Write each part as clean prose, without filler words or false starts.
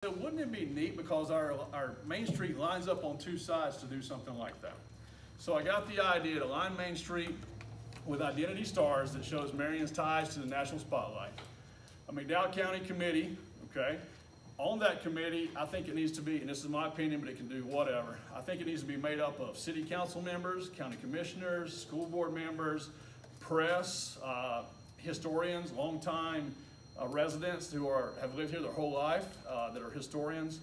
So wouldn't it be neat, because our Main Street lines up on two sides, to do something like that? So I got the idea to line Main Street with identity stars that shows Marion's ties to the national spotlight. A McDowell County committee, okay? On that committee, I think it needs to be, and this is my opinion, but it can do whatever. I think it needs to be made up of city council members, county commissioners, school board members, press, historians, longtime residents who have lived here their whole life, that are historians,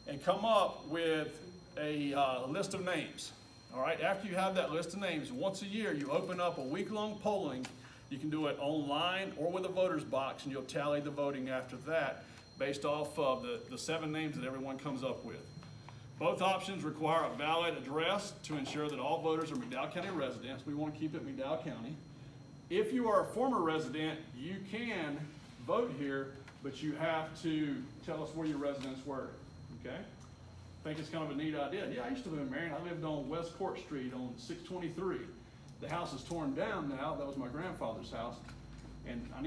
and come up with a list of names. All right, after you have that list of names, once a year you open up a week-long polling. You can do it online or with a voter's box, and you'll tally the voting after that based off of the 7 names that everyone comes up with. Both options require a valid address to ensure that all voters are McDowell County residents. We want to keep it McDowell County. If you are a former resident, you can vote here, but you have to tell us where your residence were, okay? I think it's kind of a neat idea. Yeah, I used to live in Marion. I lived on West Court Street on 623. The house is torn down now. That was my grandfather's house. And let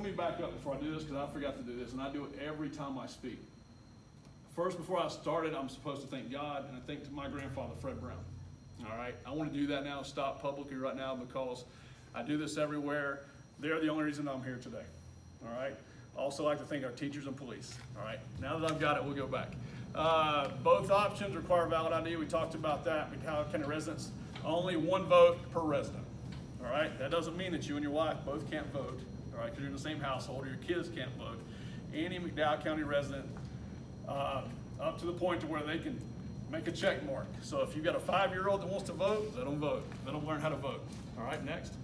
me back up before I do this, because I forgot to do this, and I do it every time I speak. First, before I started, I'm supposed to thank God, and I thank my grandfather, Fred Brown. All right, I want to do that now, stop publicly right now, because I do this everywhere. They're the only reason I'm here today. All right. I also like to thank our teachers and police. All right. Now that I've got it, we'll go back. Both options require valid ID. We talked about that. McDowell County residents, only 1 vote per resident. All right. That doesn't mean that you and your wife both can't vote. All right, because you're in the same household, or your kids can't vote. Any McDowell County resident, up to the point to where they can make a check mark. So if you've got a 5-year-old that wants to vote, let them vote. Let them learn how to vote. All right. Next.